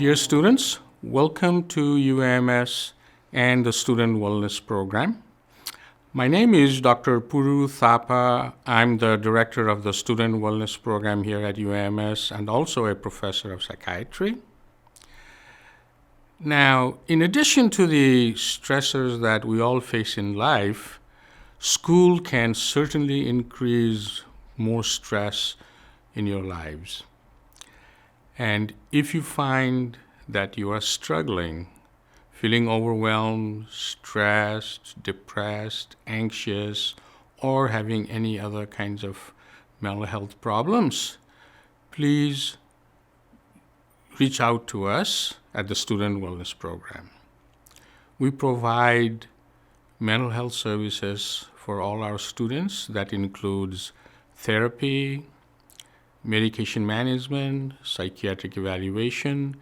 Dear students, welcome to UAMS and the Student Wellness Program. My name is Dr. Puru Thapa. I'm the director of the Student Wellness Program here at UAMS and also a professor of psychiatry. Now, in addition to the stressors that we all face in life, school can certainly increase more stress in your lives. And if you find that you are struggling, feeling overwhelmed, stressed, depressed, anxious, or having any other kinds of mental health problems, please reach out to us at the Student Wellness Program. We provide mental health services for all our students. That includes therapy, medication management, psychiatric evaluation,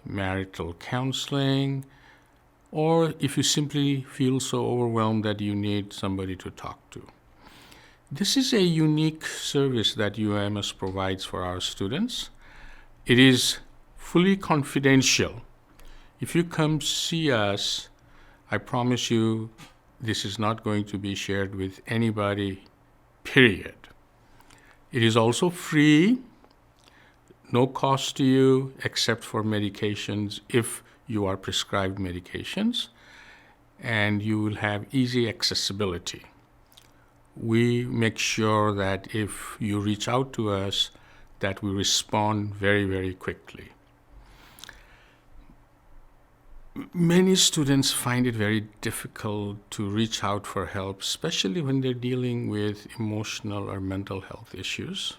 marital counseling, or if you simply feel so overwhelmed that you need somebody to talk to. This is a unique service that UAMS provides for our students. It is fully confidential. If you come see us, I promise you this is not going to be shared with anybody, period. It is also free, no cost to you except for medications if you are prescribed medications, and you will have easy accessibility. We make sure that if you reach out to us, that we respond very, very quickly. Many students find it very difficult to reach out for help, especially when they're dealing with emotional or mental health issues.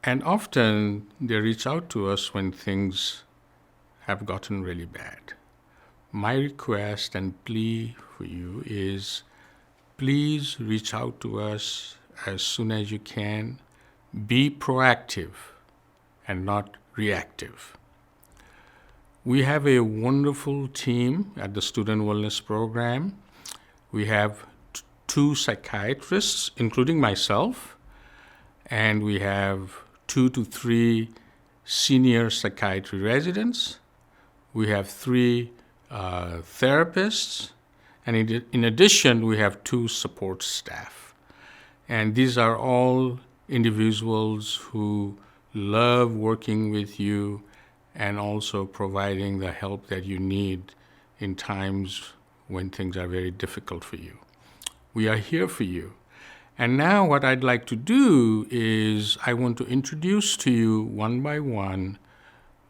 And often they reach out to us when things have gotten really bad. My request and plea for you is please reach out to us as soon as you can. Be proactive and not reactive. We have a wonderful team at the Student Wellness Program. We have two psychiatrists, including myself, and we have 2 to 3 senior psychiatry residents. We have 3 therapists, and in addition, we have 2 support staff. And these are all individuals who love working with you and also providing the help that you need in times when things are very difficult for you. We are here for you. And now what I'd like to do is I want to introduce to you one by one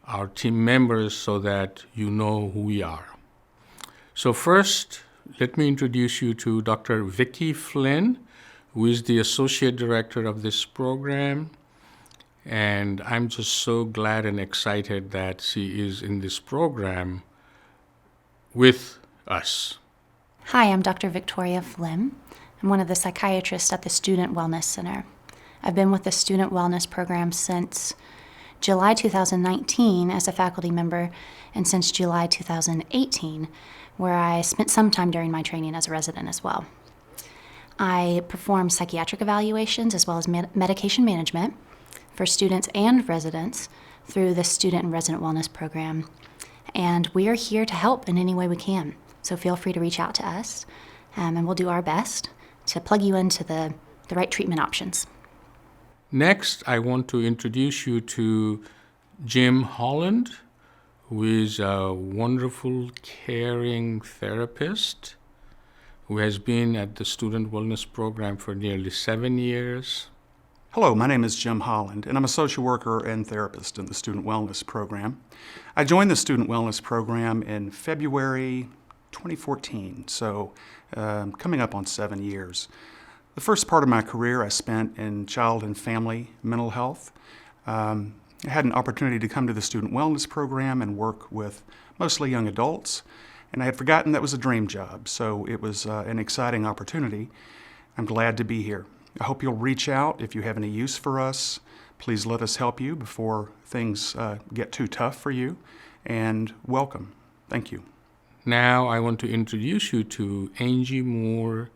our team members so that you know who we are. So first, let me introduce you to Dr. Vicki Flynn, who is the Associate Director of this program. And I'm just so glad and excited that she is in this program with us. Hi, I'm Dr. Victoria Flynn. I'm one of the psychiatrists at the Student Wellness Center. I've been with the Student Wellness Program since July 2019 as a faculty member and since July 2018, where I spent some time during my training as a resident as well. I perform psychiatric evaluations as well as medication management for students and residents through the Student and Resident Wellness Program. And we are here to help in any way we can. So feel free to reach out to us, and we'll do our best to plug you into the right treatment options. Next, I want to introduce you to Jim Holland, who is a wonderful, caring therapist who has been at the Student Wellness Program for nearly 7 years. Hello, my name is Jim Holland, and I'm a social worker and therapist in the Student Wellness Program. I joined the Student Wellness Program in February 2014, so coming up on 7 years. The first part of my career I spent in child and family mental health. I had an opportunity to come to the Student Wellness Program and work with mostly young adults, and I had forgotten that was a dream job, so it was an exciting opportunity. I'm glad to be here. I hope you'll reach out if you have any use for us. Please let us help you before things get too tough for you, and welcome. Thank you. Now I want to introduce you to Angie Moore,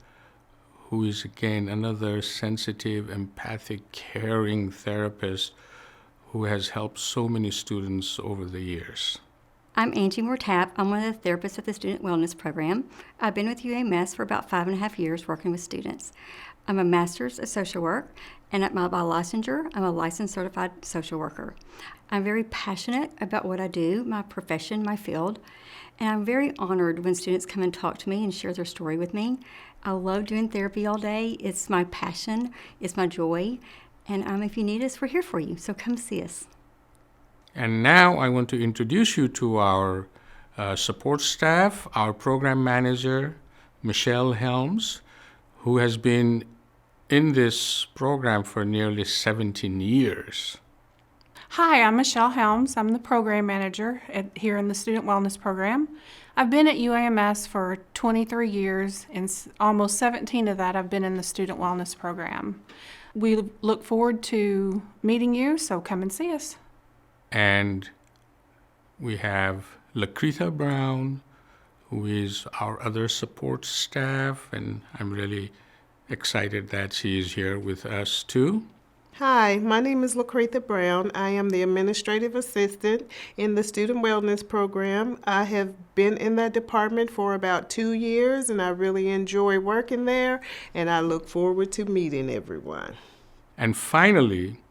who is again another sensitive, empathic, caring therapist who has helped so many students over the years. I'm Angie Moore-Tapp. I'm one of the therapists at the Student Wellness Program. I've been with UAMS for about 5.5 years working with students. I'm a master's of social work, and by licensure, I'm a licensed certified social worker. I'm very passionate about what I do, my profession, my field, and I'm very honored when students come and talk to me and share their story with me. I love doing therapy all day. It's my passion, it's my joy, and if you need us, we're here for you, so come see us. And now I want to introduce you to our support staff, our program manager, Michelle Helms, who has been in this program for nearly 17 years. Hi, I'm Michelle Helms. I'm the program manager here in the Student Wellness Program. I've been at UAMS for 23 years, and almost 17 of that I've been in the Student Wellness Program. We look forward to meeting you, so come and see us. And we have Lakritha Brown, who is our other support staff, and I'm really excited that she is here with us too. Hi, my name is Lakritha Brown. I am the administrative assistant in the Student Wellness Program. I have been in that department for about 2 years, and I really enjoy working there, and I look forward to meeting everyone. And finally,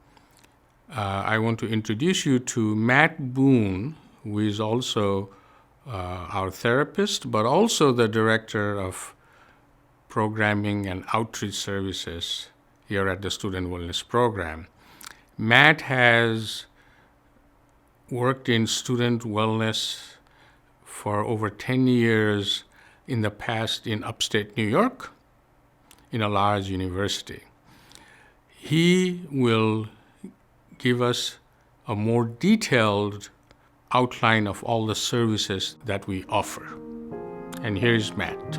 I want to introduce you to Matt Boone, who is also our therapist, but also the director of programming and outreach services here at the Student Wellness Program. Matt has worked in student wellness for over 10 years in the past in upstate New York in a large university. He will give us a more detailed outline of all the services that we offer. And here's Matt.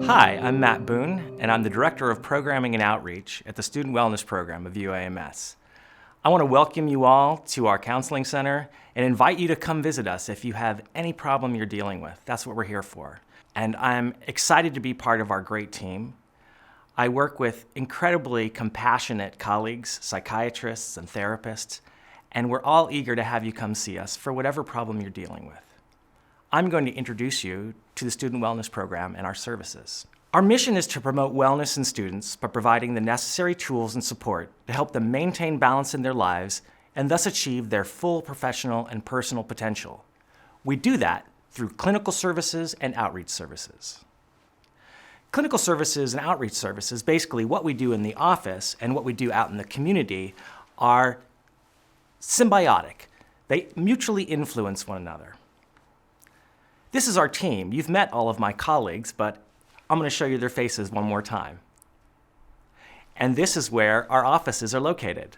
Hi, I'm Matt Boone, and I'm the Director of Programming and Outreach at the Student Wellness Program of UAMS. I want to welcome you all to our counseling center and invite you to come visit us if you have any problem you're dealing with. That's what we're here for. And I'm excited to be part of our great team. I work with incredibly compassionate colleagues, psychiatrists and therapists, and we're all eager to have you come see us for whatever problem you're dealing with. I'm going to introduce you to the Student Wellness Program and our services. Our mission is to promote wellness in students by providing the necessary tools and support to help them maintain balance in their lives and thus achieve their full professional and personal potential. We do that through clinical services and outreach services. Clinical services and outreach services, basically what we do in the office and what we do out in the community, are symbiotic. They mutually influence one another. This is our team. You've met all of my colleagues, but I'm going to show you their faces one more time. And this is where our offices are located,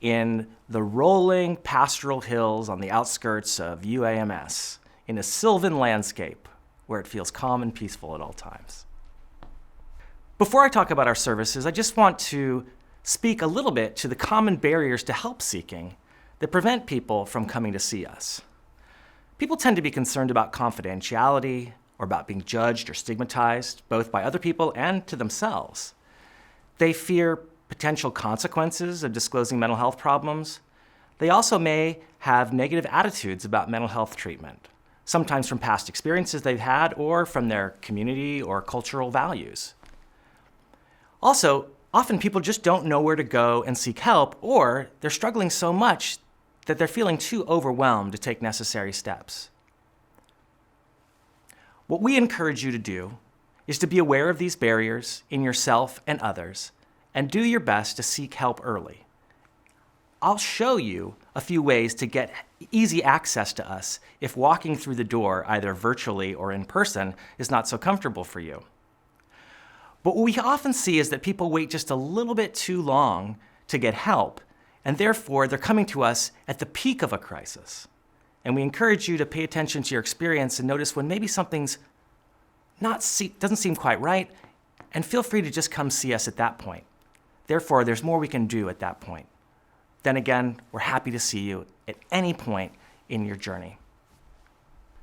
in the rolling pastoral hills on the outskirts of UAMS, in a sylvan landscape where it feels calm and peaceful at all times. Before I talk about our services, I just want to speak a little bit to the common barriers to help seeking that prevent people from coming to see us. People tend to be concerned about confidentiality or about being judged or stigmatized, both by other people and to themselves. They fear potential consequences of disclosing mental health problems. They also may have negative attitudes about mental health treatment, sometimes from past experiences they've had or from their community or cultural values. Also, often people just don't know where to go and seek help, or they're struggling so much that they're feeling too overwhelmed to take necessary steps. What we encourage you to do is to be aware of these barriers in yourself and others, and do your best to seek help early. I'll show you a few ways to get easy access to us if walking through the door, either virtually or in person, is not so comfortable for you. But what we often see is that people wait just a little bit too long to get help, and therefore they're coming to us at the peak of a crisis. And we encourage you to pay attention to your experience and notice when maybe something's doesn't seem quite right, and feel free to just come see us at that point. Therefore, there's more we can do at that point. Then again, we're happy to see you at any point in your journey.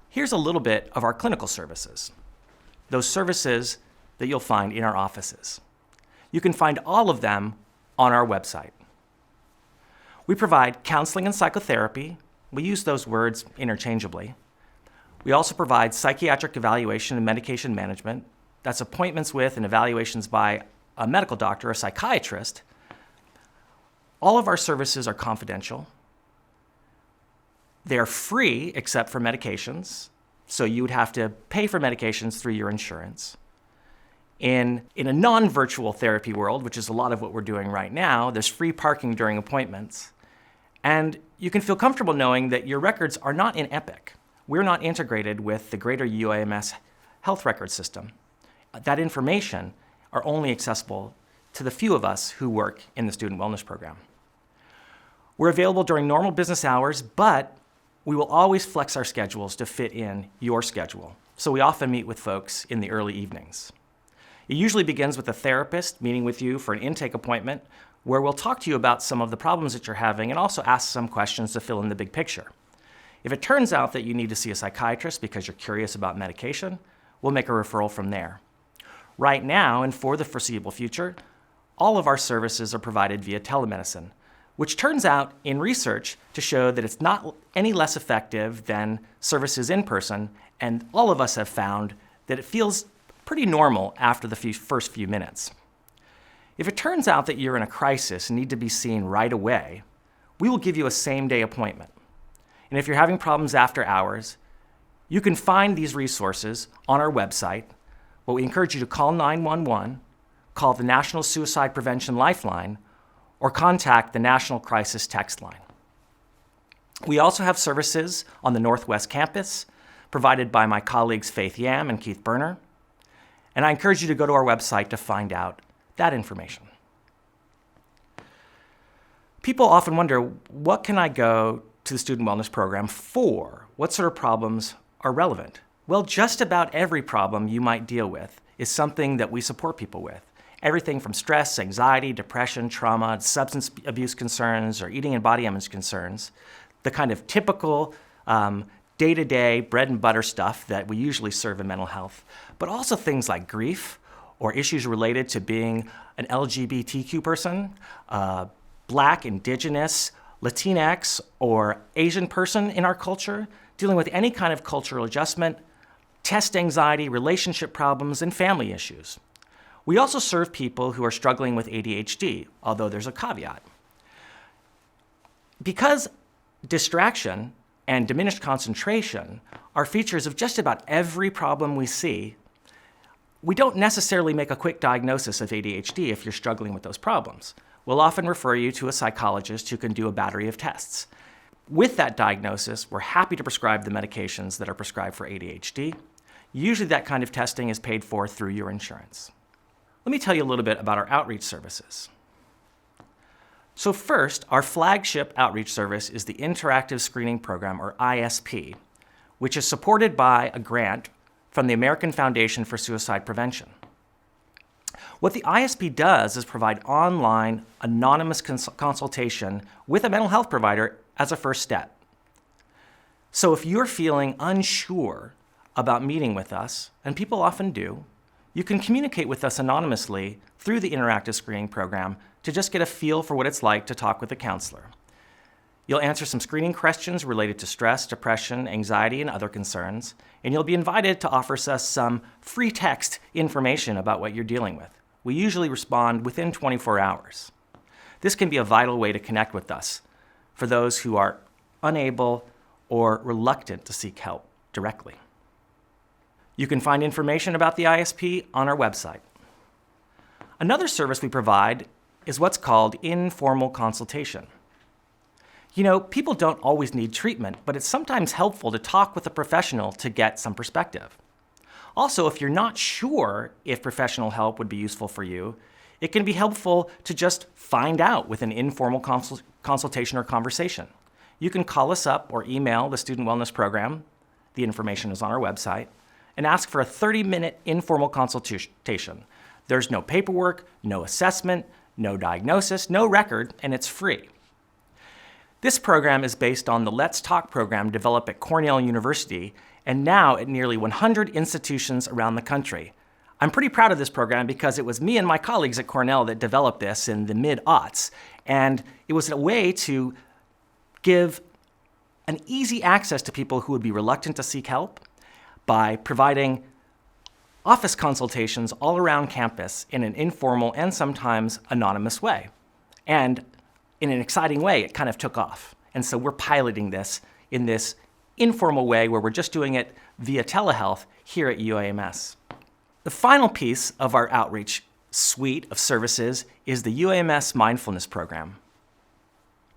Here's a little bit of our clinical services, those services that you'll find in our offices. You can find all of them on our website. We provide counseling and psychotherapy. We use those words interchangeably. We also provide psychiatric evaluation and medication management. That's appointments with and evaluations by a medical doctor, a psychiatrist. All of our services are confidential. They're free except for medications, so you would have to pay for medications through your insurance. In a non-virtual therapy world, which is a lot of what we're doing right now, there's free parking during appointments. And you can feel comfortable knowing that your records are not in Epic. We're not integrated with the greater UAMS health record system. That information are only accessible to the few of us who work in the Student Wellness Program. We're available during normal business hours, but we will always flex our schedules to fit in your schedule. So we often meet with folks in the early evenings. It usually begins with a therapist meeting with you for an intake appointment where we'll talk to you about some of the problems that you're having and also ask some questions to fill in the big picture. If it turns out that you need to see a psychiatrist because you're curious about medication, we'll make a referral from there. Right now, and for the foreseeable future, all of our services are provided via telemedicine, which turns out in research to show that it's not any less effective than services in person, and all of us have found that it feels pretty normal after the first few minutes. If it turns out that you're in a crisis and need to be seen right away, we will give you a same-day appointment. And if you're having problems after hours, you can find these resources on our website, but we encourage you to call 911, call the National Suicide Prevention Lifeline, or contact the National Crisis Text Line. We also have services on the Northwest Campus, provided by my colleagues Faith Yam and Keith Berner, and I encourage you to go to our website to find out that information. People often wonder, what can I go to the Student Wellness Program for? What sort of problems are relevant? Well, just about every problem you might deal with is something that we support people with. Everything from stress, anxiety, depression, trauma, substance abuse concerns, or eating and body image concerns, the kind of typical day-to-day bread and butter stuff that we usually serve in mental health, but also things like grief or issues related to being an LGBTQ person, Black, Indigenous, Latinx, or Asian person in our culture, dealing with any kind of cultural adjustment, test anxiety, relationship problems, and family issues. We also serve people who are struggling with ADHD, although there's a caveat. Because distraction and diminished concentration are features of just about every problem we see, we don't necessarily make a quick diagnosis of ADHD if you're struggling with those problems. We'll often refer you to a psychologist who can do a battery of tests. With that diagnosis, we're happy to prescribe the medications that are prescribed for ADHD. Usually that kind of testing is paid for through your insurance. Let me tell you a little bit about our outreach services. So first, our flagship outreach service is the Interactive Screening Program, or ISP, which is supported by a grant from the American Foundation for Suicide Prevention. What the ISP does is provide online, anonymous consultation with a mental health provider as a first step. So if you're feeling unsure about meeting with us, and people often do, you can communicate with us anonymously through the Interactive Screening Program to just get a feel for what it's like to talk with a counselor. You'll answer some screening questions related to stress, depression, anxiety, and other concerns, and you'll be invited to offer us some free text information about what you're dealing with. We usually respond within 24 hours. This can be a vital way to connect with us for those who are unable or reluctant to seek help directly. You can find information about the ISP on our website. Another service we provide is what's called informal consultation. You know, people don't always need treatment, but it's sometimes helpful to talk with a professional to get some perspective. Also, if you're not sure if professional help would be useful for you, it can be helpful to just find out with an informal consultation or conversation. You can call us up or email the Student Wellness Program, the information is on our website, and ask for a 30-minute informal consultation. There's no paperwork, no assessment, no diagnosis, no record, and it's free. This program is based on the Let's Talk program developed at Cornell University and now at nearly 100 institutions around the country. I'm pretty proud of this program because it was me and my colleagues at Cornell that developed this in the mid-aughts, and it was a way to give an easy access to people who would be reluctant to seek help by providing office consultations all around campus in an informal and sometimes anonymous way. And in an exciting way, it kind of took off. And so we're piloting this in this informal way where we're just doing it via telehealth here at UAMS. The final piece of our outreach suite of services is the UAMS Mindfulness Program.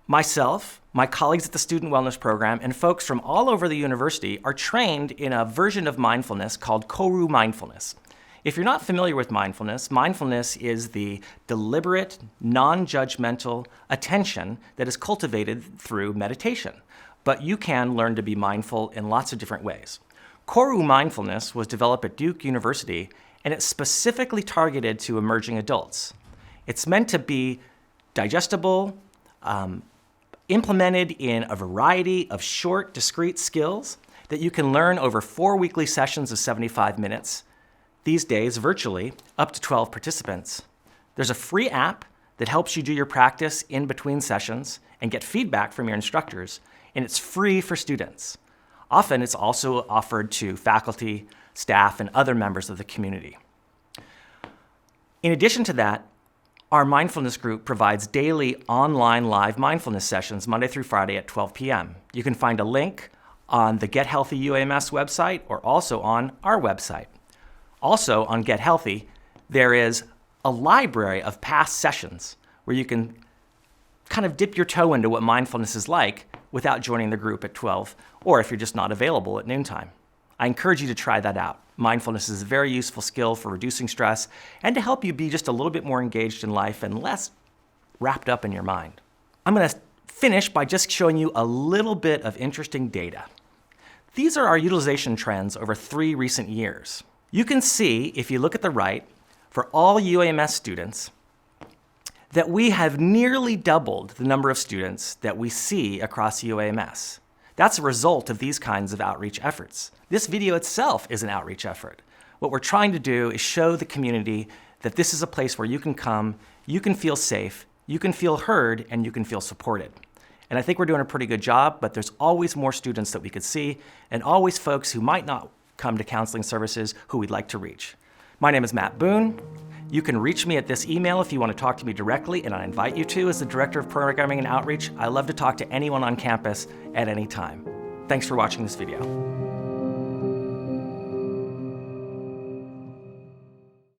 Myself, my colleagues at the Student Wellness Program, and folks from all over the university are trained in a version of mindfulness called Koru Mindfulness. If you're not familiar with mindfulness, mindfulness is the deliberate, non-judgmental attention that is cultivated through meditation. But you can learn to be mindful in lots of different ways. Koru Mindfulness was developed at Duke University, and it's specifically targeted to emerging adults. It's meant to be digestible, implemented in a variety of short, discrete skills that you can learn over 4 weekly sessions of 75 minutes, these days virtually, up to 12 participants. There's a free app that helps you do your practice in between sessions and get feedback from your instructors, and it's free for students. Often it's also offered to faculty, staff, and other members of the community. In addition to that, our mindfulness group provides daily online live mindfulness sessions Monday through Friday at 12 p.m. You can find a link on the Get Healthy UAMS website or also on our website. Also on Get Healthy, there is a library of past sessions where you can kind of dip your toe into what mindfulness is like without joining the group at 12, or if you're just not available at noontime. I encourage you to try that out. Mindfulness is a very useful skill for reducing stress and to help you be just a little bit more engaged in life and less wrapped up in your mind. I'm going to finish by just showing you a little bit of interesting data. These are our utilization trends over 3 recent years. You can see, if you look at the right, for all UAMS students, that we have nearly doubled the number of students that we see across UAMS. That's a result of these kinds of outreach efforts. This video itself is an outreach effort. What we're trying to do is show the community that this is a place where you can come, you can feel safe, you can feel heard, and you can feel supported. And I think we're doing a pretty good job, but there's always more students that we could see, and always folks who might not come to counseling services who we'd like to reach. My name is Matt Boone. You can reach me at this email if you want to talk to me directly, and I invite you to as the Director of Programming and Outreach. I love to talk to anyone on campus at any time. Thanks for watching this video.